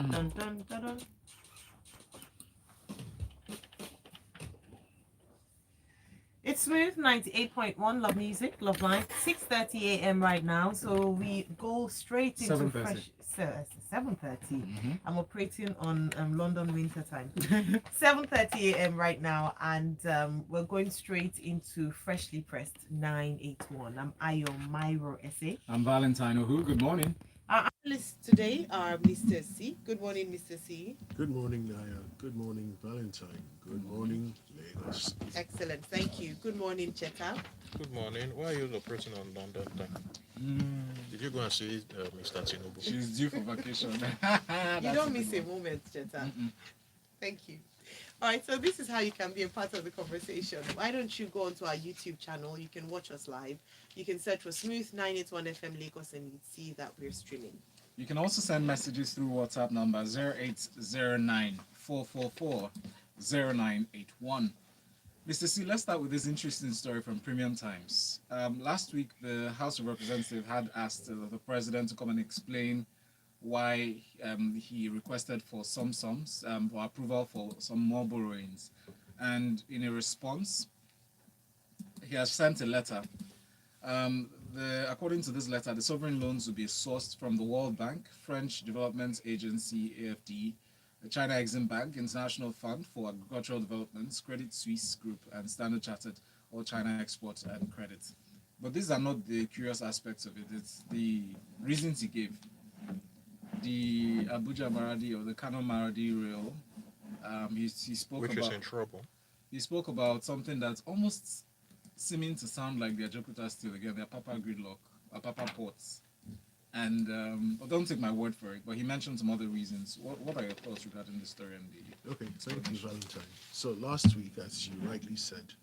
Dun, dun, dun, dun. It's Smooth 98.1 Love Music, Love Life, 6:30 a.m. right now. So we go straight into 7:30. fresh 7:30. Mhm. I'm operating on London winter time. 7:30 a.m. right now, and we're going straight into freshly pressed 981. I'm Ayo Myro Essay. I'm Valentine Ohu. Good morning. Our analysts today are Mr. C. Good morning, Mr. C. Good morning, Naya. Good morning, Valentine. Good morning, Lagos. Excellent. Thank you. Good morning, Cheta. Good morning. Why are you operating on London time? Did you go and see Mr. Tinubu? She's due for vacation. You don't miss a moment, Cheta. Thank you. All right, so this is how you can be a part of the conversation. Why don't you go onto our YouTube channel? You can watch us live. You can search for Smooth 981 FM Lagos and you'd see that we're streaming. You can also send messages through WhatsApp number 0809 0981. Mr. C, let's start with this interesting story from Premium Times. Last week, the House of Representatives had asked the president to come and explain why he requested for some sums for approval for some more borrowings. And in a response, he has sent a letter. According to this letter, the sovereign loans will be sourced from the World Bank, French Development Agency (AFD), the China Exim Bank, International Fund for Agricultural Development, Credit Suisse Group, and Standard Chartered or China Export and Credit. But these are not the curious aspects of it. It's the reasons he gave. The Abuja Maradi or the Kano Maradi rail. He spoke Which about. is in trouble. He spoke about something that's almost seeming to sound like the Ajakuta still again, their Papa gridlock, or Papa ports. And don't take my word for it, but he mentioned some other reasons. What are your thoughts regarding the story and the... Okay, thank you, Valentine. So last week, as you rightly said,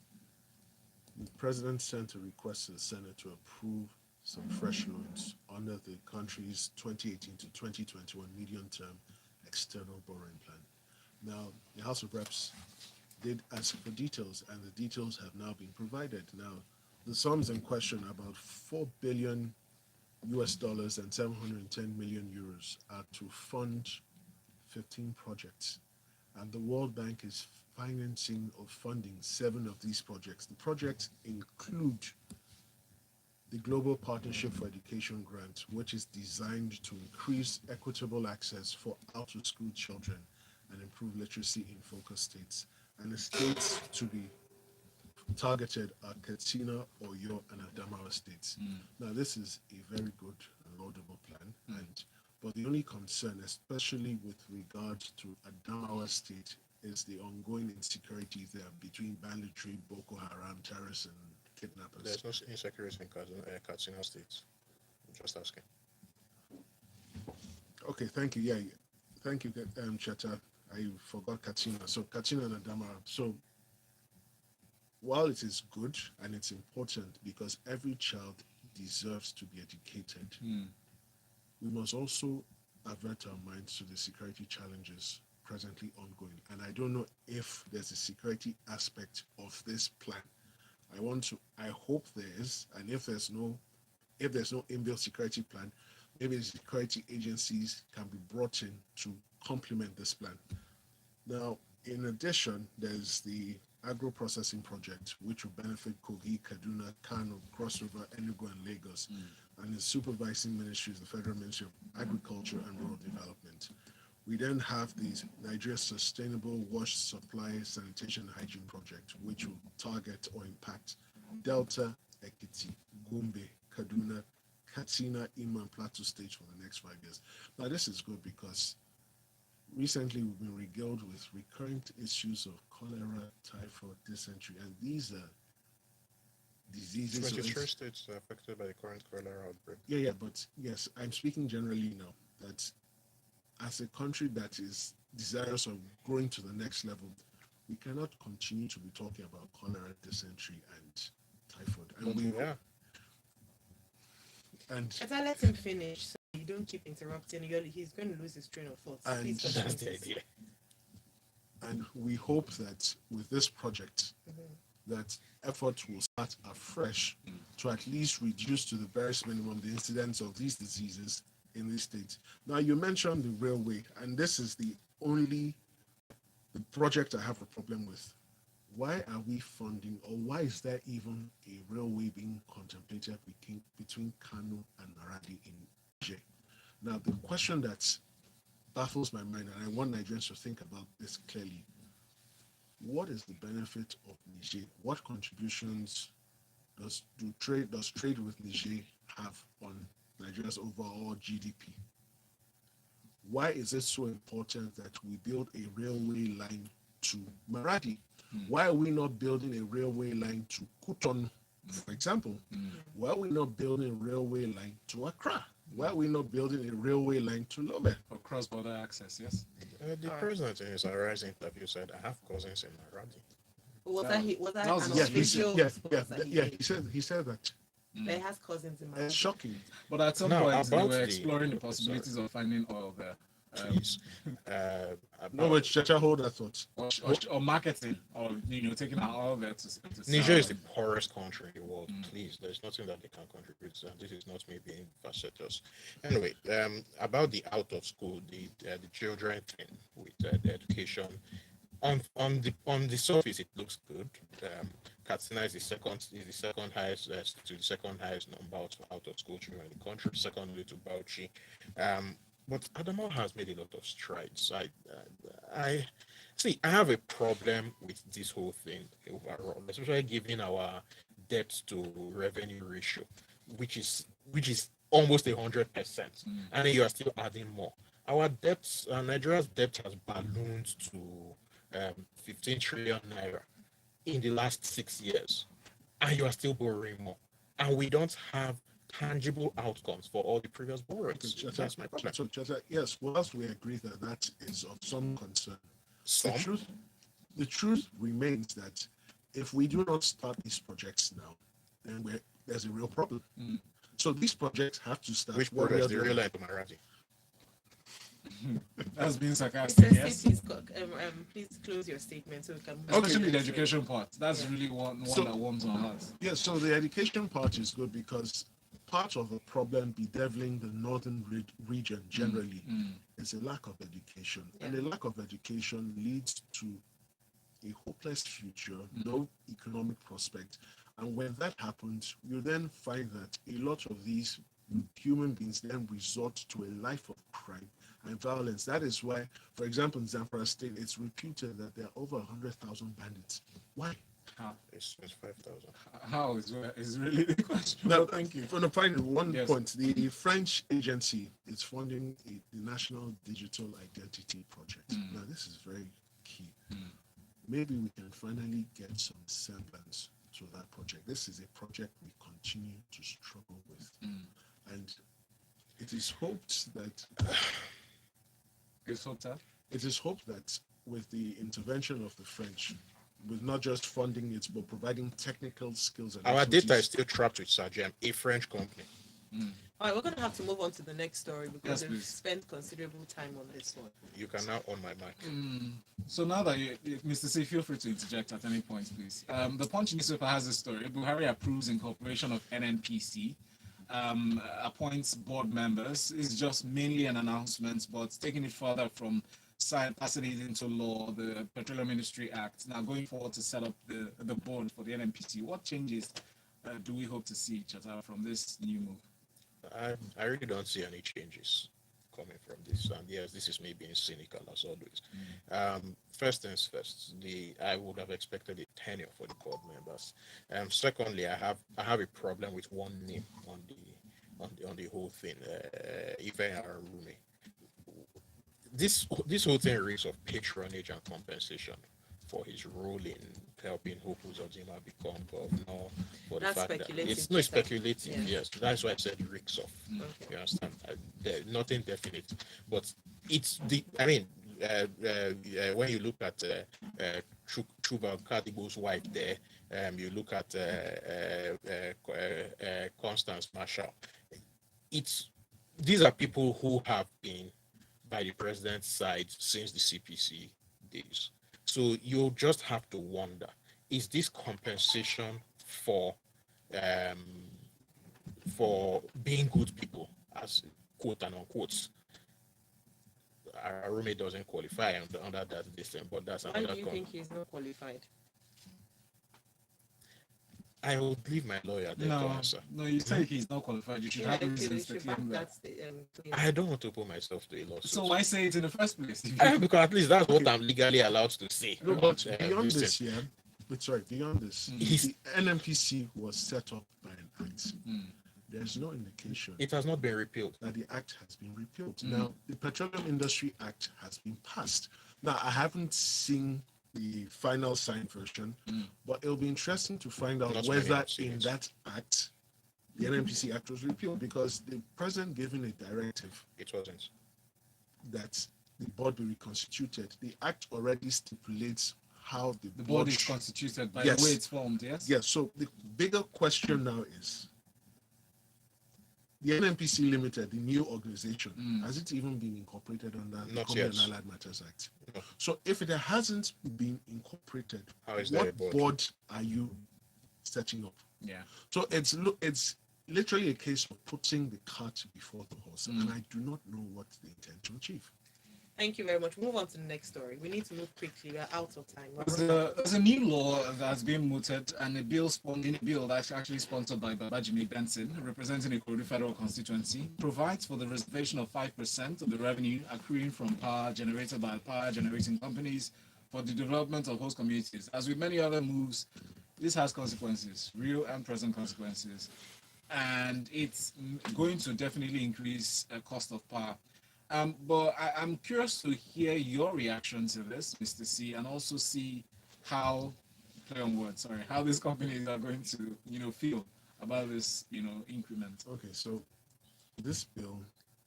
the president sent a request to the Senate to approve some fresh loans under the country's 2018 to 2021 medium-term external borrowing plan. Now, the House of Reps did ask for details, and the details have now been provided. Now, the sums in question, about 4 billion US dollars and 710 million euros, are to fund 15 projects. And the World Bank is financing or funding 7 of these projects. The projects include the Global Partnership for Education grant, which is designed to increase equitable access for out-of-school children and improve literacy in focus states. And the states to be targeted are Katsina, Oyo, and Adamawa states. Now, this is a very good and laudable plan, but the only concern, especially with regard to Adamawa state, is the ongoing insecurity there between banditry, Boko Haram, terrorists, and kidnappers. There's no insecurity in Katsina State. I'm just asking. Okay, thank you. Yeah, thank you, Cheta. I forgot Katsina. So Katsina and Adamawa. So while it is good and it's important because every child deserves to be educated, we must also avert our minds to the security challenges presently ongoing. And I don't know if there's a security aspect of this plan. I hope there is, and if there's no inbuilt security plan, maybe the security agencies can be brought in to complement this plan. Now, in addition, there's the agro-processing project, which will benefit Kogi, Kaduna, Kano, Cross River, Enugu, and Lagos, and the supervising ministry is the Federal Ministry of Agriculture and Rural Development. We then have the Nigeria Sustainable Wash Supply Sanitation and Hygiene Project, which will target or impact Delta, Ekiti, Gombe, Kaduna, Katsina, Imo, and Plateau states for the next 5 years. Now, this is good because recently we've been regaled with recurrent issues of cholera, typhoid, dysentery, and these are diseases. 23 states are affected by the current cholera outbreak. Yeah, but yes, I'm speaking generally now that as a country that is desirous of growing to the next level, we cannot continue to be talking about cholera, dysentery, and typhoid. And Let him finish so you don't keep interrupting. He's going to lose his train of thought. And That's the idea. And we hope that with this project, that efforts will start afresh to at least reduce to the barest minimum the incidence of these diseases in these states. Now, you mentioned the railway, and this is the only the project I have a problem with. Why are we funding, or why is there even a railway being contemplated between Kano and Maradi in Niger? Now, the question that baffles my mind, and I want Nigerians to think about this clearly: what is the benefit of Niger? What contributions does trade with Niger have on Nigeria's overall GDP? Why is it so important that we build a railway line to Maradi? Why are we not building a railway line to Cotonou, for example? Why are we not building a railway line to Accra? Why are we not building a railway line to Lome? For cross-border access, yes. The president in his Arise interview said, "I have cousins in Maradi." Was That- was that that was an his official response that he gave? He said that. That he has cousins in my It's shocking. But at some Now, point, they about were the- exploring the sorry. possibilities of finding oil there. Please. No, wait, Chacha, hold that thought. Or marketing, or taking our oil there to Niger sell. is the poorest country in the world. Please, there's nothing that they can contribute. This is not me being facetious. Anyway, about the out of school, the children thing with the education. On the surface, it looks good. Katsina is the second highest to the second highest number of out of school children in the country, secondly to Bauchi. But Adamawa has made a lot of strides. I see. I have a problem with this whole thing overall, especially given our debt to revenue ratio, which is almost 100%, and then you are still adding more. Our debts, Nigeria's debt has ballooned to 15 trillion naira in the last 6 years, and you are still borrowing more, and we don't have tangible outcomes for all the previous borrowings. That's my problem. So, Chacha, yes, whilst we agree that that is of some concern, Some, the truth remains that if we do not start these projects now, then there's a real problem. So these projects have to start. which one way progress? or The the real other. line to Maradi. That's being sarcastic, Mr. yes. C, please close your statement so we can move on to Especially the next education part. That's really one So- that warms my heart. Yes, so the education part is good because part of the problem bedeviling the northern region generally is a lack of education. And a lack of education leads to a hopeless future, no economic prospect. And when that happens, you then find that a lot of these human beings then resort to a life of crime and violence. That is why, for example, in Zamfara State, it's reputed that there are over 100,000 bandits. Why? It's 5,000. How is really the question? No, thank you. For the final one Yes. point, the French agency is funding the National Digital Identity Project. Now, this is very key. Maybe we can finally get some semblance to that project. This is a project we continue to struggle with. And it is hoped that It's so tough. it is hoped that with the intervention of the French, with not just funding it, but providing technical skills and Our data is expertise. still trapped with Sajem, a French company. All right, we're going to have to move on to the next story because Yes, we've please. spent considerable time on this one. You can now on my mic. So now that Mr. C, feel free to interject at any point, please. The Punch newspaper has a story. Buhari approves incorporation of NNPC, appoints board members. It's just mainly an announcement, but taking it further from passing it into law, the Petroleum Ministry Act, now going forward to set up the board for the NNPC. What changes do we hope to see, Chata, from this new move? I really don't see any changes coming from this. And yes, this is me being cynical as always. First things first, I would have expected a tenure for the board members. Secondly, I have a problem with one name on the whole thing. Ife Arumi. This whole thing reeks of patronage and compensation for his role in helping Hope Uzodinma become governor. For That's the fact that speculative, it's not Peter. speculative. Yeah. Yes, that's why I said reeks of. Okay. You understand? Nothing definite, but it's the. I mean, when you look at Chuba Kadibo's wife there, you look at Constance Marshall. These are people who have been by the president's side since the CPC days. So you just have to wonder: is this compensation for being good people, as quote and unquote. Our roommate doesn't qualify under that distance, but that's Why another do you think he's not qualified? I would leave my lawyer there to No, answer. no, you say he's not qualified. You should have you reasons to should back claim that. that claim. I don't want to put myself to a lawsuit. So why say it in the first place? Because at least that's what I'm legally allowed to say. No, but Uh, beyond listen. this, yeah. But sorry, beyond this, He's- the NNPC was set up by an act. Mm. There's no indication It has not been repealed. that the act has been repealed. Now, the Petroleum Industry Act has been passed. Now, I haven't seen the final signed version, but it'll be interesting to find out Not many whether have seen in it. that act, the NNPC Act was repealed, because the president giving a directive It wasn't. that the board be reconstituted. The act already stipulates how the The board board is should- constituted by Yes. the way it's formed, yes? Yes, so the bigger question now is, the NNPC Limited, the new organization, has it even been incorporated under the Not Company yet. and Allied Matters Act? No. So if it hasn't been incorporated, How is there a what board? board are you setting up? Yeah. So it's literally a case of putting the cart before the horse, and I do not know what they intend to achieve. Thank you very much. Move on to the next story. We need to move quickly. We're out of time. There's a new law that's been mooted, and a bill that's actually sponsored by Babajimi Benson, representing the Ikorodu Federal Constituency, provides for the reservation of 5% of the revenue accruing from power generated by power generating companies for the development of host communities. As with many other moves, this has consequences, real and present consequences, and it's going to definitely increase the cost of power. But I'm curious to hear your reaction to this, Mr. C, and also see how, play on words, sorry, how these companies are going to, feel about this, increment. Okay, so this bill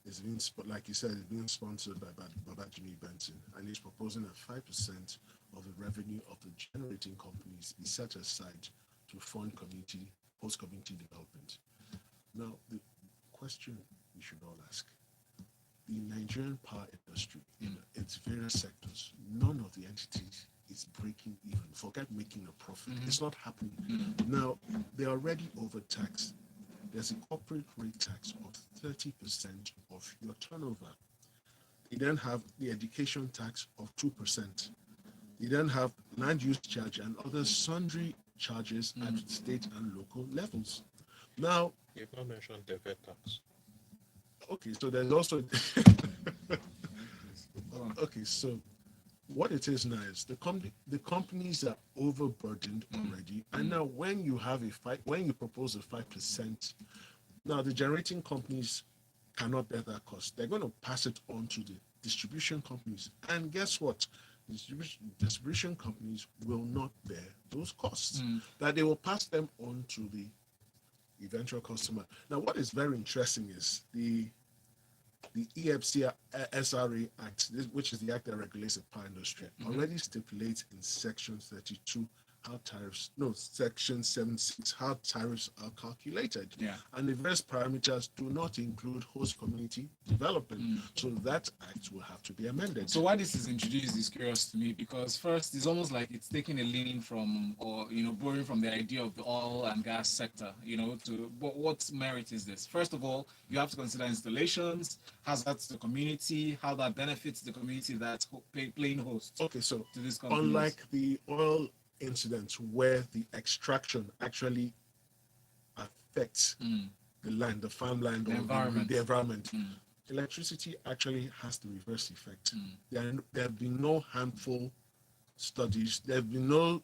is being, like you said, it's being sponsored by Babajimi Benson, and he's proposing that 5% of the revenue of the generating companies be set aside to fund host community development. Now, the question we should all ask: the Nigerian power industry in its various sectors, none of the entities is breaking even. Forget making a profit. It's not happening. Now, they're already overtaxed. There's a corporate rate tax of 30% of your turnover. You then have the education tax of 2%. You then have land use charge and other sundry charges at state and local levels. Now, You've not mentioned the VAT tax. okay, so there's also okay, so what it is now is the companies are overburdened already, and now when you propose a 5%, now the generating companies cannot bear that cost. They're going to pass it on to the distribution companies, and guess what? Distribution companies will not bear those costs. That they will pass them on to the eventual customer. Now, what is very interesting is the EFC SRA Act, which is the act that regulates the power industry, already stipulates in Section 32 Section 76 how tariffs are calculated. Yeah. And the various parameters do not include host community development. So that act will have to be amended. So why this is introduced is curious to me, because first, it's almost like it's taking a leaning from, or borrowing from the idea of the oil and gas sector, but what merit is this? First of all, you have to consider installations, hazards to the community, how that benefits the community that's playing host Okay, so to this company. unlike the oil incidents where the extraction actually affects the land, the farmland, The or environment. the environment, electricity actually has the reverse effect. There have been no harmful studies. There have been no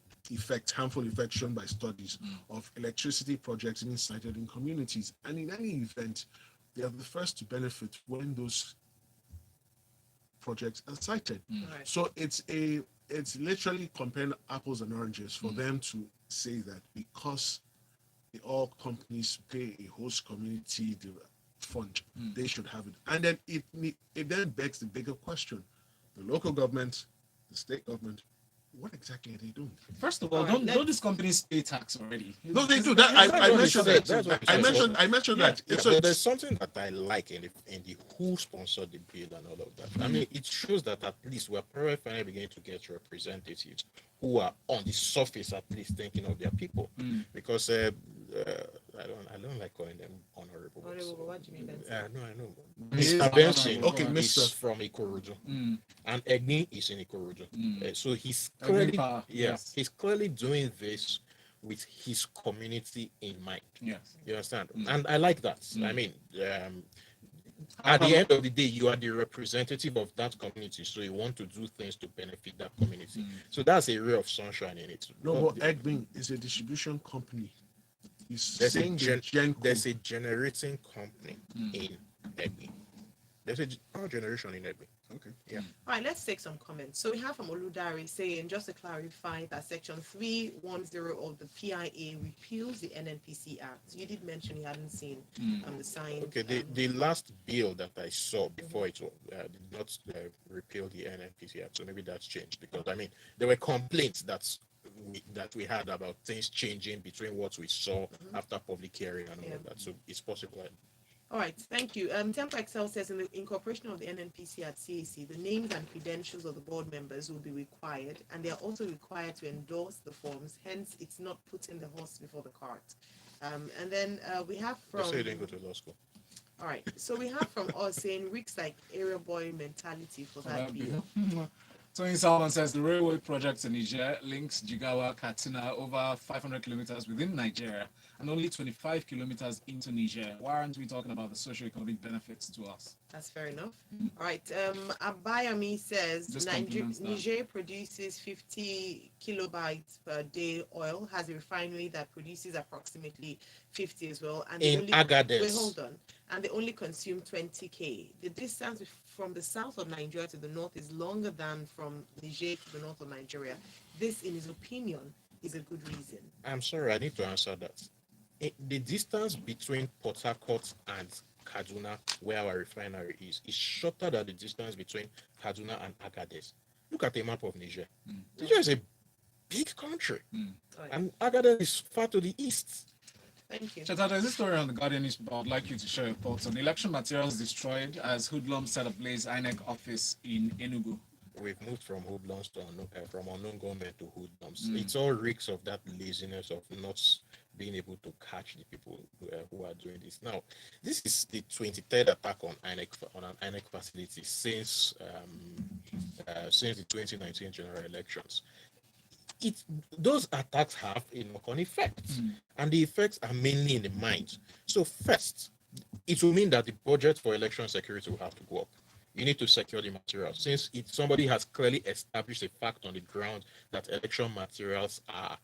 harmful effect shown by studies of electricity projects being sited in communities. And in any event, they are the first to benefit when those projects are cited. Right. So it's literally comparing apples and oranges for them to say that because the oil companies pay a host community fund, they should have it. And then it then begs the bigger question: the local government, the state government, what exactly are they doing? First of all, Alright, don't these companies pay tax already? No, they do. That I mentioned that. That's what I I'm saying. mentioned that. Yeah, So there's it's- something that I like in the who sponsored the bill and all of that. I mean, it shows that at least we're probably finally beginning to get representatives who are on the surface at least thinking of their people. Because I don't like calling them honorable. Honorable, what do you mean by that? No, I know. He is Mr. Benson honorable. Okay, is Mr. from Ikorodu, Mm, and Egni is in Ikorodu. So he's Every clearly, power, yes. he's clearly doing this with his community in mind. Yes. You understand? Mm. And I like that. I Mm. mean, at However, the end of the day, you are the representative of that community, so you want to do things to benefit that community. So that's a ray of sunshine in it. No, but Egbin is a distribution company. He's There's saying the Genco. there's a generating company in Egbe. There's a power generation in Egbe. Okay. Yeah. All right, let's take some comments. So we have from Oludari saying, just to clarify, that Section 310 of the PIA repeals the NNPC Act. You did mention you hadn't seen the sign. Okay, the last bill that I saw before it did not repeal the NNPC Act, so maybe that's changed, because I mean there were complaints that we had about things changing between what we saw after public hearing and all of that. So it's possible. All right, thank you. Tempo Excel says in the incorporation of the NNPC at CAC, the names and credentials of the board members will be required, and they are also required to endorse the forms. Hence, it's not putting the horse before the cart. And then we have from. Just say you didn't go to law school. All right, so we have from us saying Rick's like area boy mentality for that bill. Tony Salman says the railway project in Niger links Jigawa, Katsina over 500 kilometers within Nigeria and only 25 kilometers into Niger. Why aren't we talking about the socio-economic benefits to us? That's fair enough. All right. Abayami says Niger produces 50 kilobytes per day oil, has a refinery that produces approximately 50 as well. And in Agadez. Wait, hold on. And they only consume 20k. The distance from the south of Nigeria to the north is longer than from Niger to the north of Nigeria. This, in his opinion, is a good reason. I'm sorry, I need to answer that. The distance between Port Harcourt and Kaduna, where our refinery is shorter than the distance between Kaduna and Agadez. Look at the map of Niger. Niger is a big country, and Agadez is far to the east. Thank you. Cheta, there's a story on the Guardian newspaper. I'd like you to share your thoughts on election materials destroyed as hoodlums set ablaze INEC office in Enugu. We've moved from hoodlums to from unknown government to hoodlums. It's all reeks of that laziness of not being able to catch the people who are doing this. Now, this is the 23rd attack on an INEC facility since the 2019 general elections. Those attacks have a knock-on effect, and the effects are mainly in the mind. So first, it will mean that the budget for election security will have to go up. You need to secure the materials, since somebody has clearly established a fact on the ground that election materials are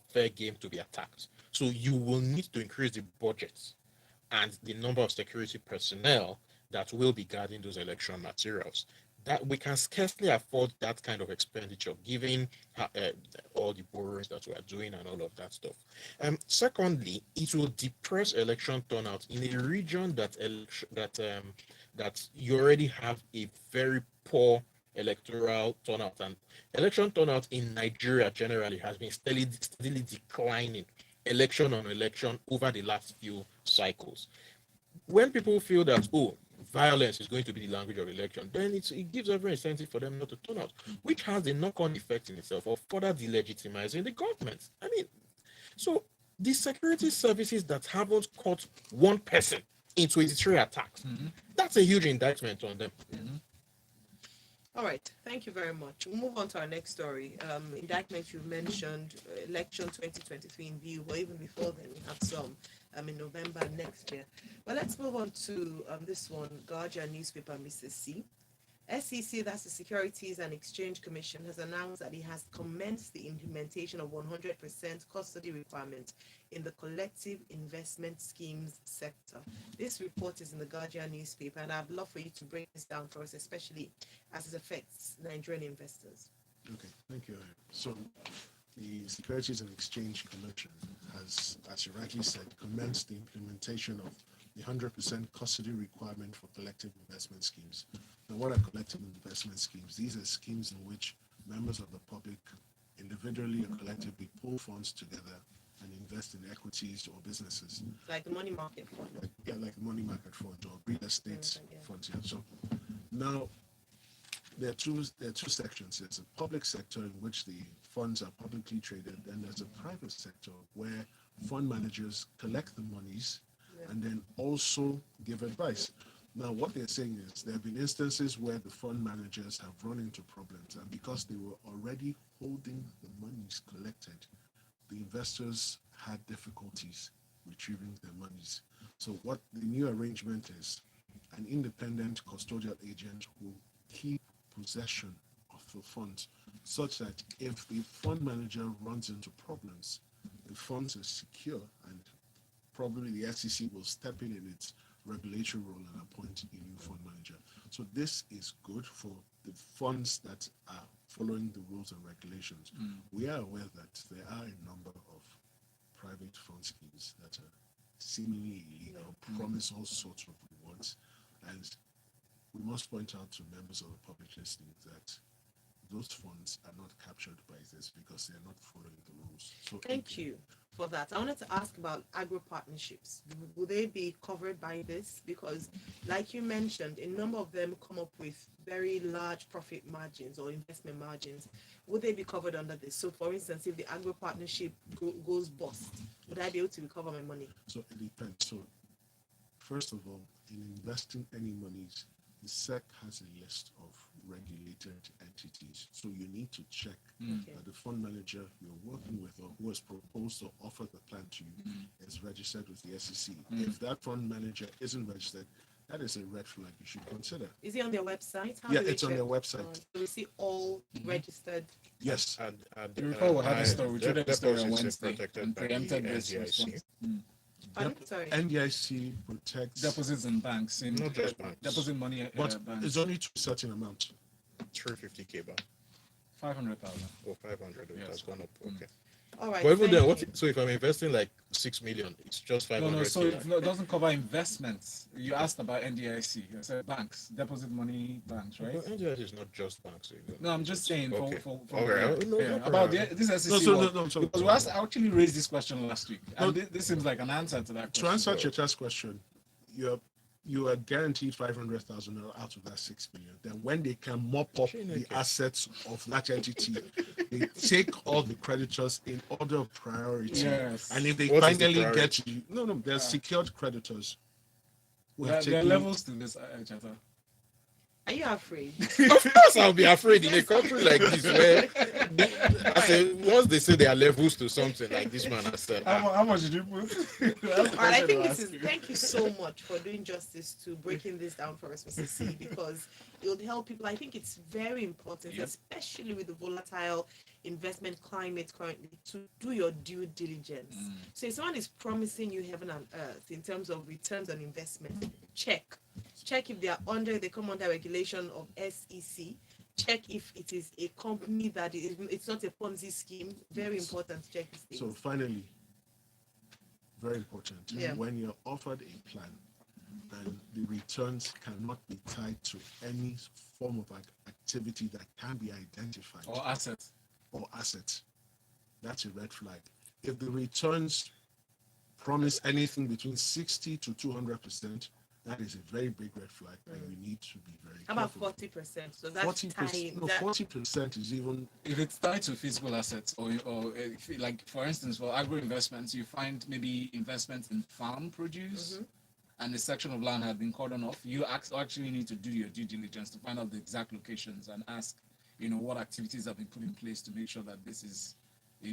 fair game to be attacked. So you will need to increase the budget and the number of security personnel that will be guarding those election materials. That we can scarcely afford that kind of expenditure, given all the borrowings that we are doing and all of that stuff. Secondly, it will depress election turnout in a region that you already have a very poor electoral turnout, and election turnout in Nigeria generally has been steadily declining, election on election, over the last few cycles. When people feel that, violence is going to be the language of election, then it gives every incentive for them not to turn out, which has a knock-on effect in itself of further delegitimizing the government. I mean, so the security services that haven't caught one person in 23 attacks, that's a huge indictment on them. All right, thank you very much. We'll move on to our next story. Indictment you mentioned, election 2023 in view, but even before then, we have some in November next year. But let's move on to this one, Guardian newspaper, Mrs. C. SEC, that's the Securities and Exchange Commission, has announced that it has commenced the implementation of 100% custody requirement in the collective investment schemes sector. This report is in the Guardian newspaper, and I'd love for you to break this down for us, especially as it affects Nigerian investors. Okay, thank you. So, the Securities and Exchange Commission has, as you rightly said, commenced the implementation of the 100% custody requirement for collective investment schemes. Now, what are collective investment schemes? These are schemes in which members of the public, individually or collectively, pull funds together and invest in equities or businesses. Like the money market fund. Like money market funds or real estate funds. Yeah. So now there are two sections. There's a public sector in which the funds are publicly traded, and there's a private sector where fund managers collect the monies Yeah. and then also give advice. Now, what they're saying is there have been instances where the fund managers have run into problems, and because they were already holding the monies collected, the investors had difficulties retrieving their monies. So, what the new arrangement is, an independent custodial agent will keep possession of the funds, such that if the fund manager runs into problems, the funds are secure, and probably the SEC will step in its regulatory role and appoint a new fund manager. So this is good for the funds that are following the rules and regulations. We are aware that there are a number of private fund schemes that are seemingly illegal, promise all sorts of rewards, and we must point out to members of the public listening that those funds are not captured by this because they are not following the rules. So Thank you for that. I wanted to ask about agro partnerships. Will they be covered by this? Because, like you mentioned, a number of them come up with very large profit margins or investment margins. Would they be covered under this? So, for instance, if the agro partnership goes bust, would I be able to recover my money? So it depends. So first of all, in investing any monies, the SEC has a list of regulated entities. So you need to check that the fund manager you're working with or who has proposed or offered the plan to you is registered with the SEC. If that fund manager isn't registered, that is a red flag you should consider. Is it on their website? How Yeah, do we it's on check? their website. So we see all registered. Yes. And You recall we had a story, we the traded a story on deposits are Wednesday protected and by the preempted this NDIC. response. Sorry. NDIC protects, Deposits in banks, in Not just banks. deposit money but banks, it's only to a certain amount. 350K back 500,000. or 500. It Yes. has gone up. Okay. All right. But even then, thank you. so if I'm investing like 6 million, it's just 500. No, so it doesn't cover investments. You asked about NDIC. I said banks, deposit money banks, right? But NDIC is not just banks. No, I'm just saying Okay. for Okay. No about problem. this SEC So because we actually raised this question last week, No. and this seems like an answer to that To question. answer Cheta's question, you are guaranteed 500,000 out of that 6 million. Then when they can mop up the assets of that entity, they take all the creditors in order of priority. Yes. And if they What is the finally get priority? you, no, they're secured creditors. We There have are taken levels to this, Chata. Are you afraid? Of course, I'll be afraid in a country like this where once they say there are levels to something like this man has said. How much did you put? I think this is. Thank you so much for doing justice to breaking this down for us, Mr. C, because it would help people. I think it's very important, Yep. especially with the volatile investment climate currently, to do your due diligence. So if someone is promising you heaven and earth in terms of returns on investment, check if they are they come under regulation of SEC. Check if it is a company that it's not a Ponzi scheme. Very important to check these things. So finally, very important, Yeah. when you're offered a plan and the returns cannot be tied to any form of activity that can be identified Or assets. or assets, that's a red flag. If the returns promise anything between 60 to 200%, that is a very big red flag, and you need to be very How about careful. 40%? So that's 40%, tying. no, that, 40% is even If it's tied to physical assets, or if, like for instance, for agro investments, you find maybe investments in farm produce, and a section of land had been cordoned off. You actually need to do your due diligence to find out the exact locations and ask, what activities have been put in place to make sure that this is,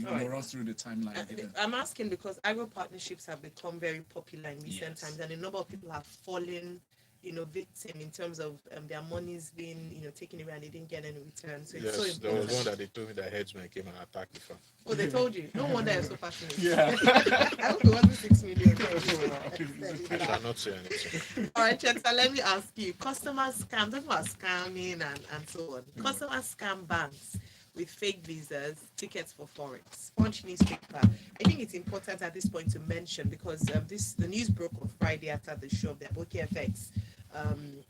Alright. runs through the timeline given. I'm asking because agro partnerships have become very popular in recent times, and a number of people have fallen, victim in terms of their monies being, taken away and they didn't get any return. So it's so Yes, there important. was one that they told me that headsmen came and attacked the farm. Oh, they told you. No wonder you're so passionate. Yeah. I hope it wasn't 6 million. I shall not say anything. All right, Cheta, let me ask you. Customer scam, talking about scamming and so on. Customer scam banks with fake visas, tickets for forex, Punch newspaper. I think it's important at this point to mention because the news broke on Friday after the show of the Aboki FX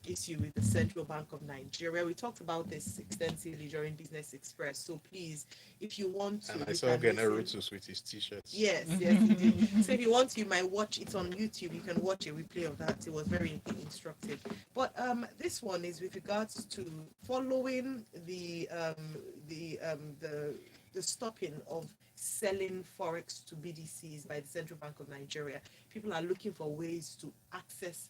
issue with the Central Bank of Nigeria. We talked about this extensively during Business Express. So please, if you want to, And I you saw can listen. Generutus with his t-shirts. Yes, indeed. So if you want to, you might watch it on YouTube. You can watch a replay of that. It was very instructive. But this one is with regards to following the stopping of selling forex to BDCs by the Central Bank of Nigeria. People are looking for ways to access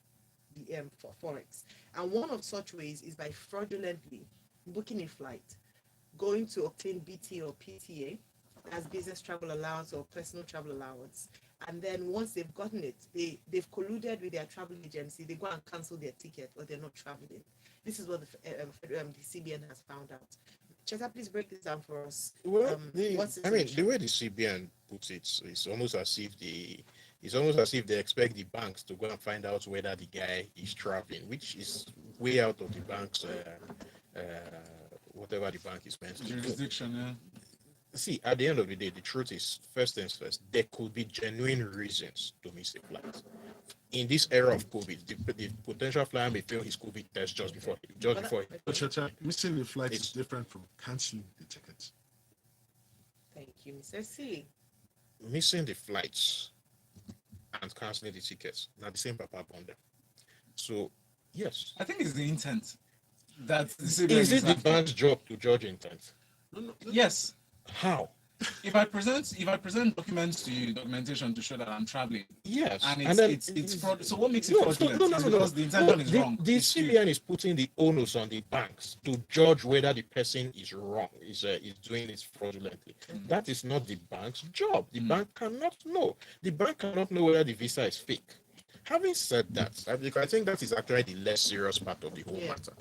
the for forex, and one of such ways is by fraudulently booking a flight, going to obtain BT or PTA as business travel allowance or personal travel allowance. And then once they've gotten it, they've colluded with their travel agency, they go and cancel their ticket or they're not traveling. This is what the CBN has found out. Cheta, please break this down for us. Well, What's the way the CBN puts it, it's almost as if they expect the banks to go and find out whether the guy is traveling, which is way out of the bank's whatever the bank is meant to do. Jurisdiction, yeah. See, at the end of the day, the truth is, first things first, there could be genuine reasons to miss a flight. In this era of COVID, the potential flyer may fail his COVID test just before. But Cheta, missing the flight is different from canceling the tickets. Thank you, Mr. C. Missing the flights and canceling the tickets, not the same papa bonder. So, yes. I think it's the intent. That's Is it the bank's job to judge intent? No. Yes. How? If I present documents to you, documentation to show that I'm traveling, Yes, and then it's fraud. So what makes it no, fraudulent? no, It's because the intention is wrong. The It's CBN is putting the onus on the banks to judge whether the person is wrong, is doing it fraudulently. That is not the bank's job. The bank cannot know. The bank cannot know whether the visa is fake. Having said that, I think that is actually the less serious part of the whole matter.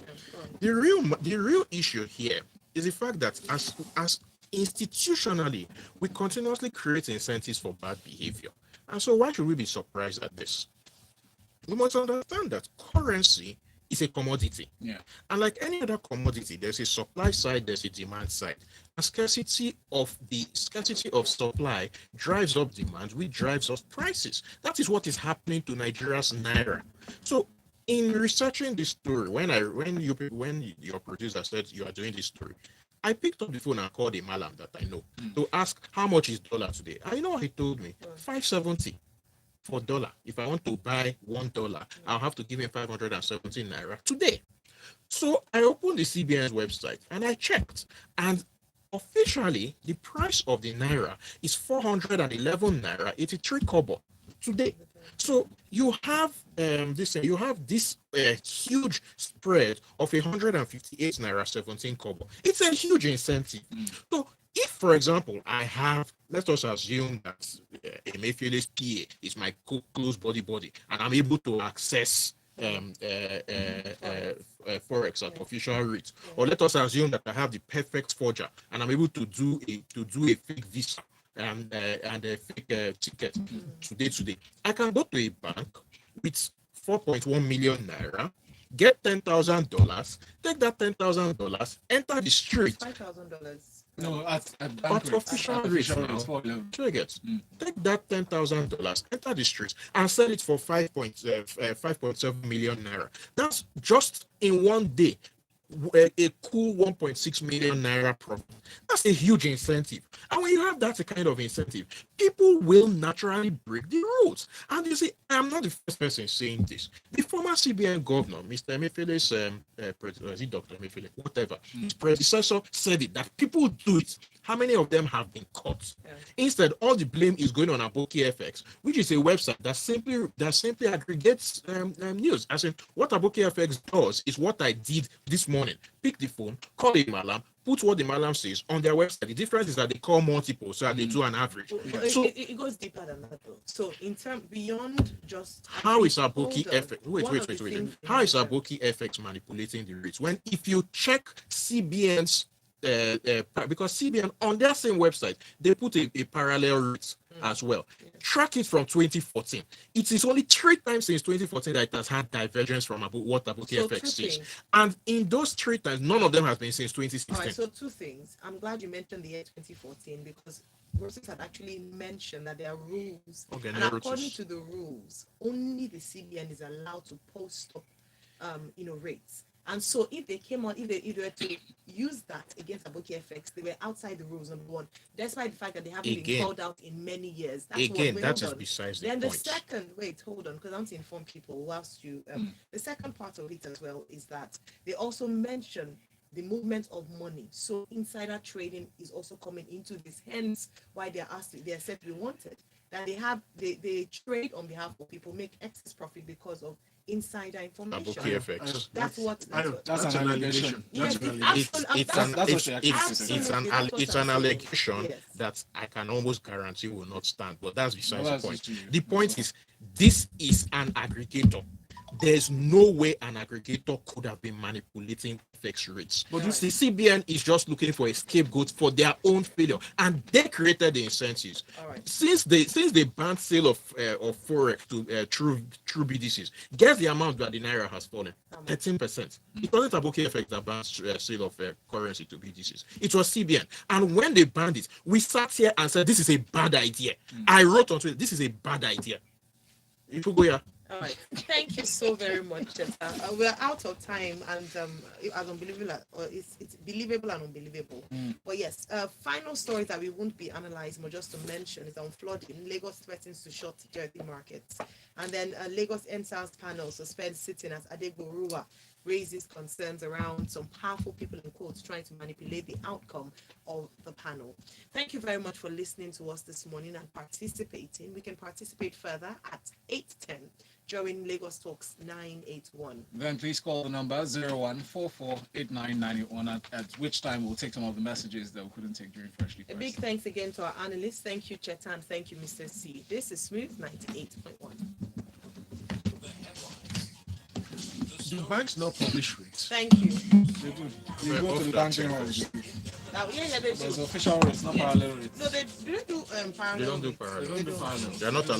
The real issue here is the fact that as institutionally, we continuously create incentives for bad behavior. And so why should we be surprised at this? We must understand that currency is a commodity. Yeah. And like any other commodity, there's a supply side, there's a demand side. And scarcity of supply drives up demand, which drives up prices. That is what is happening to Nigeria's naira. So in researching this story, when your producer said you are doing this story, I picked up the phone and called a malam that I know to ask how much is dollar today. And you know what he told me? 570 for dollar. If I want to buy $1, I'll have to give him 517 naira today. So I opened the CBN's website and I checked, and officially the price of the naira is 411 naira 83 kobo today. So you have this huge spread of 158 naira 17 kobo. It's a huge incentive. So if, for example, let us assume that Emefiele's PA is my close body, and I'm able to access forex at official rates, or let us assume that I have the perfect forger and I'm able to do a fake visa and a fake ticket today. I can go to a bank with 4.1 million naira, get $10,000, take that $10,000, enter the street. $5,000. No, at official rates now. Take that $10,000, enter the streets, and sell it for 5.7 million naira. That's just in one day a cool 1.6 million naira profit. That's a huge incentive. And when you have that kind of incentive, people will naturally break the rules. And you see, I'm not the first person saying this. The former CBN governor, Mr. Emefiele's Dr. Emefiele, whatever, his predecessor said it, that people do it. How many of them have been caught? Yeah. Instead, all the blame is going on Aboki FX, which is a website that simply aggregates news. As in, what Aboki FX does is what I did this morning. Pick the phone, call a malam, put what the malam says on their website. The difference is that they call multiple, so that they do an average. So it goes deeper than that, though. So in terms beyond just how is Aboki FX? Wait. How is Aboki FX manipulating the rates? When if you check CBN's because CBN on their same website they put a parallel rate as well. Track it from 2014. It is only 3 times since 2014 that it has had divergence from what Aboki FX says, and in those 3 times, none of them has been since 2016. All right, so 2 things. I'm glad you mentioned the year 2014 because Roses had actually mentioned that there are rules, and according to the rules, only the CBN is allowed to post up, rates. And so if they came on, if they were to use that against Aboki FX, they were outside the rules, number one, despite the fact that they haven't been called out in many years. That's that is besides the point. Then the second, hold on, because I want to inform people whilst you, the second part of it as well is that they also mentioned the movement of money. So insider trading is also coming into this. Hence why they're said to be wanted. That they trade on behalf of people, make excess profit because of insider information. Abuki effects. That's what. That's an allegation. Yes, That's an it's allegation. absolutely- That's what she actually said. It's an allegation Yes. that I can almost guarantee will not stand, but that's besides Well, the that's point. just you. The point is, this is an aggregator. There's no way an aggregator could have been manipulating FX rates. But Right. the CBN is just looking for a scapegoat for their own failure, and they created the incentives. All right. Since they banned sale of forex to true BDCs, guess the amount that the naira has fallen? How much? 13%. It wasn't Abuki effect that banned sale of currency to BDCs. It was CBN. And when they banned it, we sat here and said this is a bad idea. I wrote on Twitter, this is a bad idea. If you go here. All right. Thank you so very much, Cheta. We're out of time, and as unbelievable, it's believable and unbelievable. But yes, final story that we won't be analyzing, but just to mention, is on flooding. Lagos threatens to shut security markets, and then Lagos NSAS panel suspends sitting as Adegboruwa raises concerns around some powerful people in quotes trying to manipulate the outcome of the panel. Thank you very much for listening to us this morning and participating. We can participate further at 8:10 during Lagos Talks 981. Then please call the number 01448991, at which time we'll take some of the messages that we couldn't take during Freshly A Pressed. big thanks again to our analysts. Thank you, Chetan. Thank you, Mr. C. This is Smooth 98.1. Do banks not publish rates? Thank you. They do. You go to the bank general. They There's do. official rates, not parallel rates. No, they do They parallel. don't do rates. parallel. They don't do parallel. They're not allowed.